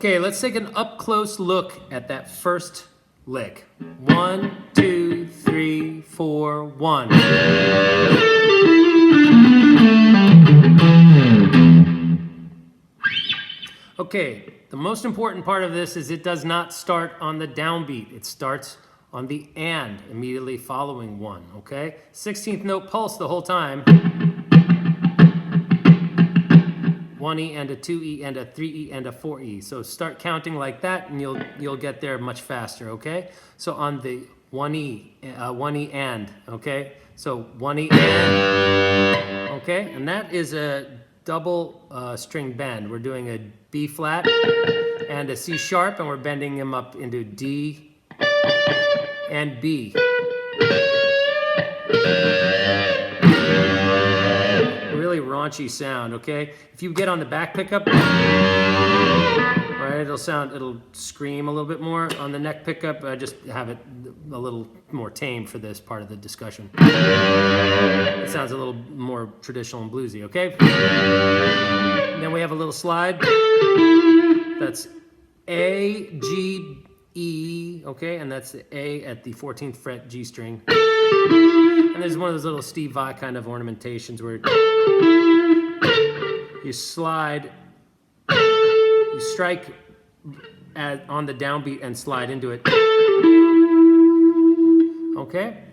Okay, let's take an up-close look at that first lick. 1, 2, 3, 4, 1. Okay, the most important part of this is it does not start on the downbeat. It starts on the and immediately following 1, okay? 16th note pulse the whole time. 1E and a 2E and a 3E and a 4E. So start counting like that and you'll get there much faster, okay? So on the 1E and, okay? So 1E and, okay? And that is a double string bend. We're doing a B flat and a C sharp, and we're bending them up into D and B. Really raunchy sound, okay? If you get on the back pickup, right, it'll scream a little bit more. On the neck pickup, just have it a little more tame for this part of the discussion. It sounds a little more traditional and bluesy, okay? And then we have a little slide. That's A, G, E, okay? And that's the A at the 14th fret G string. And there's one of those little Steve Vai kind of ornamentations where you slide, you strike on the downbeat and slide into it. Okay?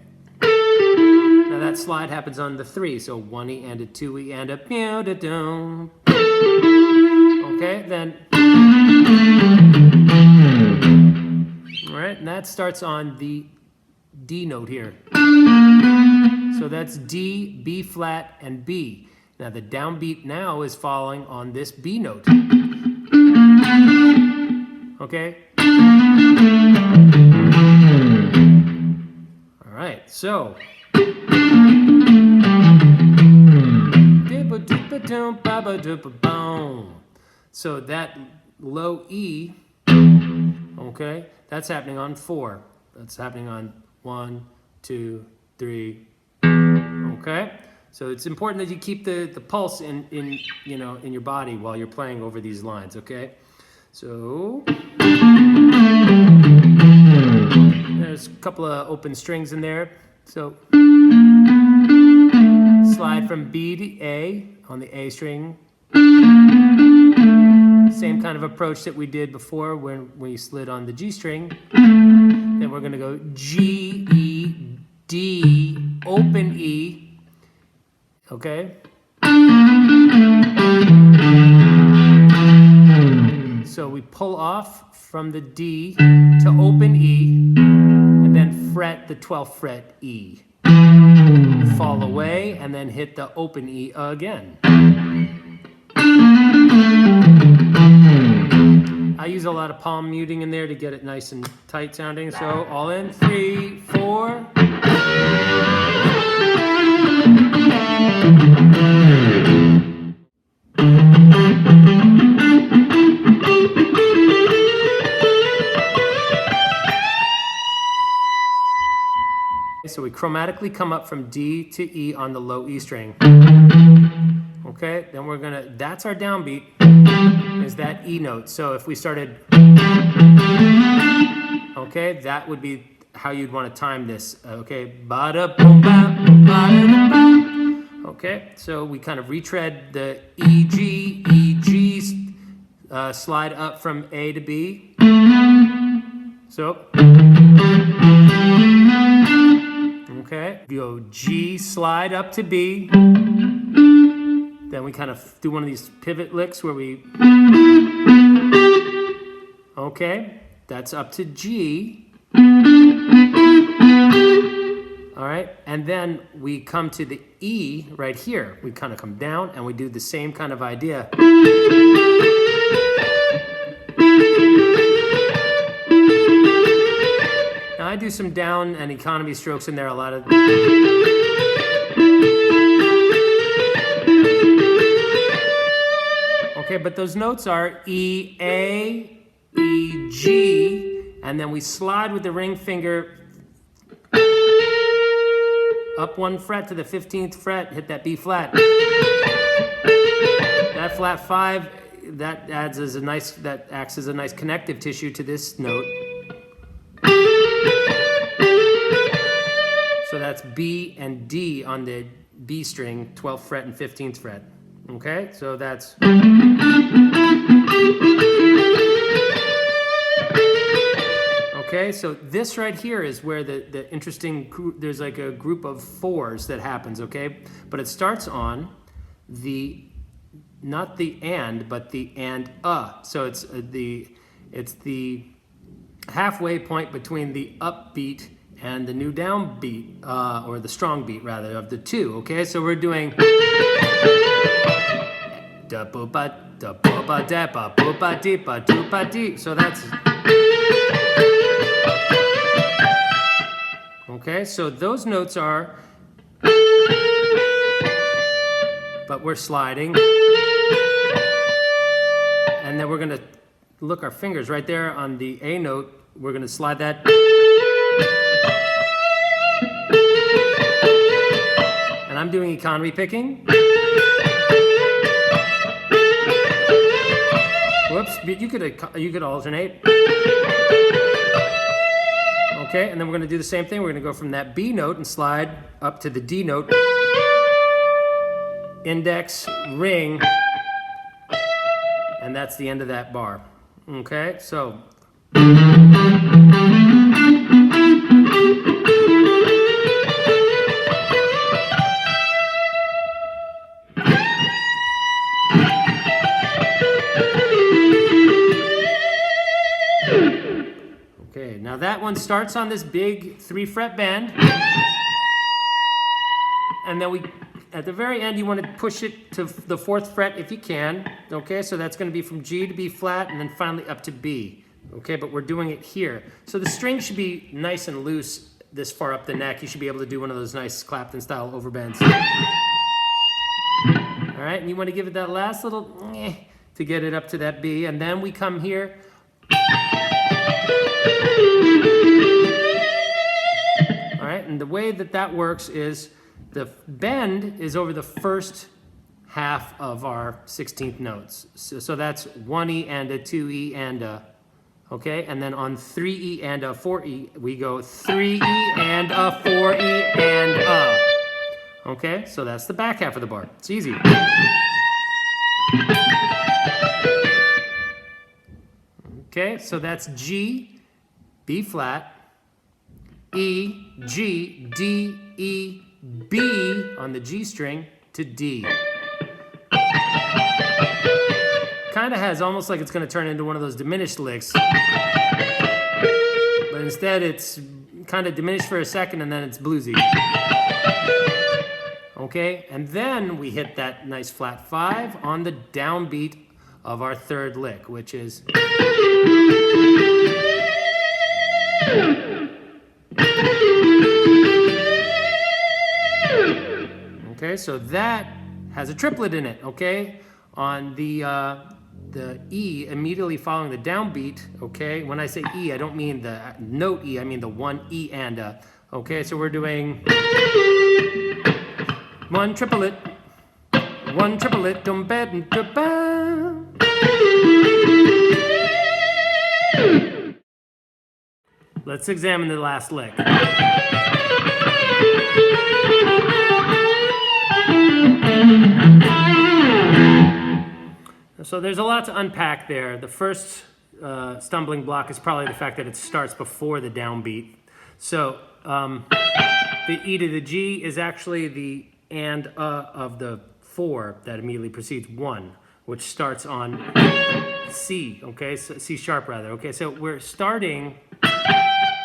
Now that slide happens on the 3, so 1E and a 2E and a pew-da-dum. Okay, then. All right, and that starts on the D note here. So that's D, B flat, and B. Now the downbeat now is falling on this B note. Okay? All right, so. So that low E, okay, that's happening on 4. That's happening on 1, 2, 3. Okay, so it's important that you keep the pulse in your body while you're playing over these lines. Okay, so there's a couple of open strings in there. So slide from B to A on the A string. Same kind of approach that we did before when we slid on the G string. Then we're going to go G, E, D, open E. Okay? So we pull off from the D to open E, and then fret the 12th fret E. Fall away, and then hit the open E again. I use a lot of palm muting in there to get it nice and tight sounding. So all in, 3, 4. So we chromatically come up from D to E on the low E string. Okay, then we're gonna, that's our downbeat, is that E note. So if we started, okay, that would be how you'd want to time this. Okay, okay, so we kind of retread the E, G, slide up from A to B. So, okay, go G, slide up to B. Then we kind of do one of these pivot licks where we, okay, that's up to G. All right, and then we come to the E right here. We kind of come down and we do the same kind of idea. Now I do some down and economy strokes in there a lot of. Okay, but those notes are E, A, E, G, and then we slide with the ring finger up 1 fret to the 15th fret, hit that B flat. That flat 5 that acts as a nice connective tissue to this note. So that's B and D on the B string, 12th fret and 15th fret. Okay, so that's. Okay, so this right here is where the interesting, there's like a group of fours that happens, okay? But it starts on the, not the and, but the and. So it's the halfway point between the upbeat and the new downbeat, or the strong beat rather, of the two, okay? So we're doing da ba ba da ba ba da ba ba ba dee ba do ba dee. So that's. Okay, so those notes are, but we're sliding. And then we're gonna look our fingers right there on the A note. We're gonna slide that. And I'm doing economy picking. Whoops, you could alternate. Okay, and then we're going to do the same thing. We're going to go from that B note and slide up to the D note. Index, ring, and that's the end of that bar. Okay, so. Okay, now that one starts on this big 3-fret bend, and then at the very end, you want to push it to the 4th fret if you can. Okay, so that's going to be from G to B flat, and then finally up to B. Okay, but we're doing it here. So the string should be nice and loose this far up the neck. You should be able to do one of those nice Clapton-style overbends. All right, and you want to give it that last little to get it up to that B, and then we come here. All right, and the way that works is the bend is over the first half of our 16th notes. So that's 1E and a 2E and a, okay? And then on 3E and a 4E, we go 3E and a 4E and a. Okay, so that's the back half of the bar. It's easy. Okay, so that's G, B flat, E, G, D, E, B on the G string to D. Kind of has almost like it's going to turn into one of those diminished licks. But instead it's kind of diminished for a second and then it's bluesy. Okay, and then we hit that nice flat 5 on the downbeat of our 3rd lick, which is. Okay, so that has a triplet in it, okay? On the E immediately following the downbeat, okay? When I say E, I don't mean the note E, I mean the 1 E and a. Okay, so we're doing 1 triplet, dum bed and ba. Let's examine the last lick. So there's a lot to unpack there. The first stumbling block is probably the fact that it starts before the downbeat. So the E to the G is actually the and of the 4 that immediately precedes 1, which starts on C, okay? So C sharp rather, okay? So we're starting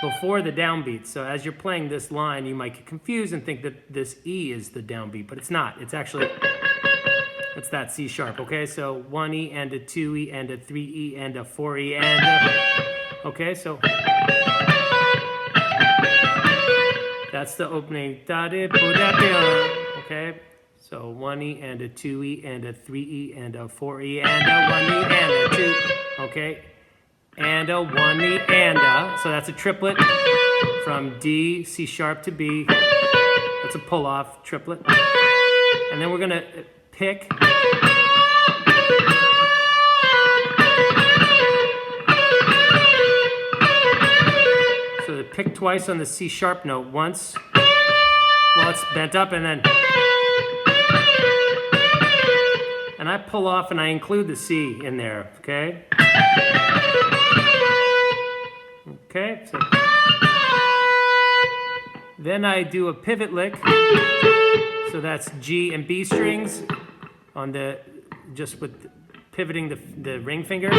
before the downbeat. So as you're playing this line, you might get confused and think that this E is the downbeat, but it's not. It's actually, it's that C sharp, okay? So 1E and a 2E and a 3E and a 4E and a, okay? So that's the opening, okay? So 1E and a 2E and a 3E and a 4E and a 1E and a 2, okay? And a 1E and a, so that's a triplet from D, C sharp to B. That's a pull-off triplet. And then we're gonna pick pick twice on the C sharp note. Once while it's bent up, and then I pull off and I include the C in there, okay? Okay, so then I do a pivot lick, so that's G and B strings on the, just with pivoting the ring finger.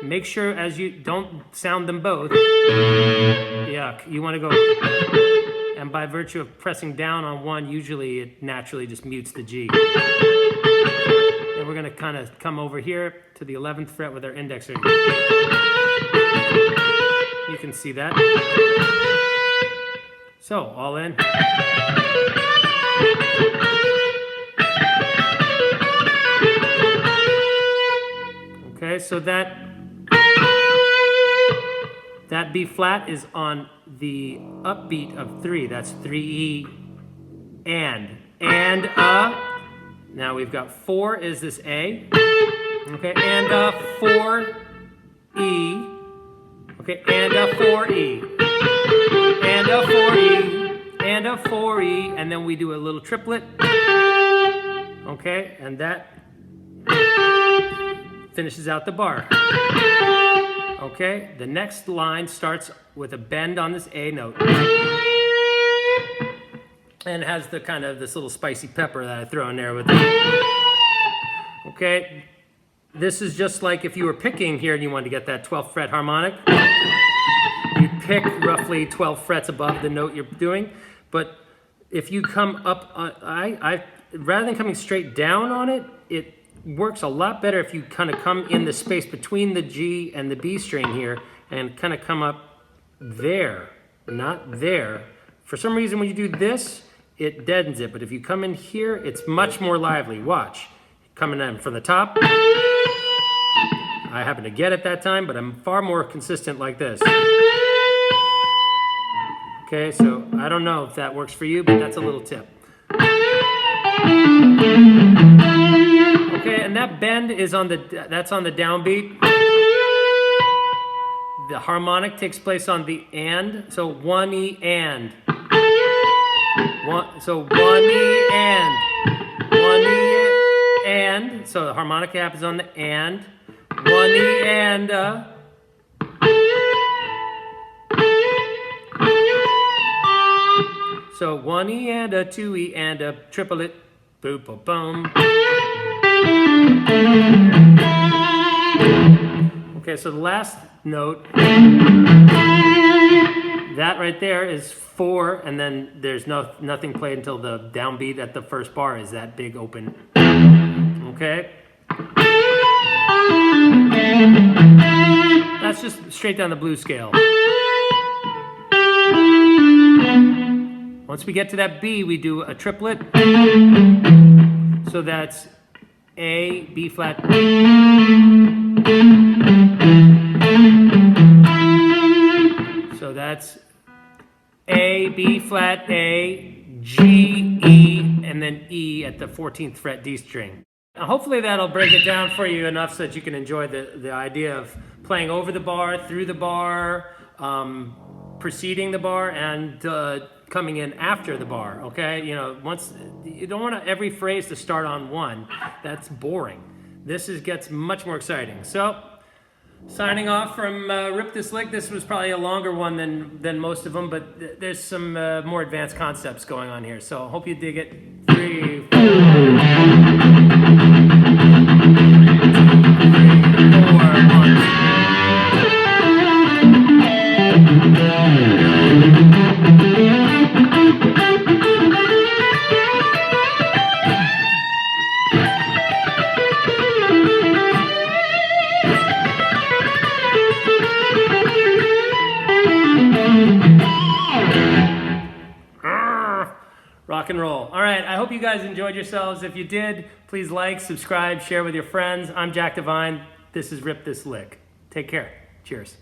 Make sure as you don't sound them both. Yeah, you want to go, and by virtue of pressing down on one, usually it naturally just mutes the G. And we're going to kind of come over here to the 11th fret with our index finger. You can see that. So, all in. Okay, so that B flat is on the upbeat of 3. That's 3E and. Now we've got 4 is this A. Okay, and 4E. Okay, and a 4E. And a 4E. And a 4E. And then we do a little triplet. Okay, and that finishes out the bar. Okay, the next line starts with a bend on this A note. And it has the kind of this little spicy pepper that I throw in there with it. Okay, this is just like if you were picking here and you wanted to get that 12th fret harmonic. You pick roughly 12 frets above the note you're doing, but if you come up, rather than coming straight down on it, it works a lot better if you kind of come in the space between the G and the B string here and kind of come up there, not there. For some reason when you do this, it deadens it, but if you come in here, it's much more lively. Watch. Coming in from the top. I happen to get it that time, but I'm far more consistent like this. Okay, so I don't know if that works for you, but that's a little tip. Okay, and that bend is on that's on the downbeat. The harmonic takes place on the and, so 1E and. So 1E and. 1E and. So the harmonic happens on the and. 1E and. So 1E and a 2E and a triplet. Boop, boom, boom. Okay, so the last note, that right there is 4, and then there's nothing played until the downbeat at the first bar is that big open. Okay? That's just straight down the blues scale. Once we get to that B, we do a triplet. So that's A, B flat. So that's A, B flat, A, G, E, and then E at the 14th fret D string. Now hopefully that'll break it down for you enough so that you can enjoy the idea of playing over the bar, through the bar, preceding the bar, and coming in after the bar, okay? You know, once you don't want every phrase to start on 1. That's boring. This gets much more exciting. So, signing off from Rip This Lick. This was probably a longer one than most of them, but there's some more advanced concepts going on here. So, hope you dig it. 3, 4, 1. Rock and roll. All right, I hope you guys enjoyed yourselves. If you did, please like, subscribe, share with your friends. I'm Jack Devine. This is Rip This Lick. Take care. Cheers.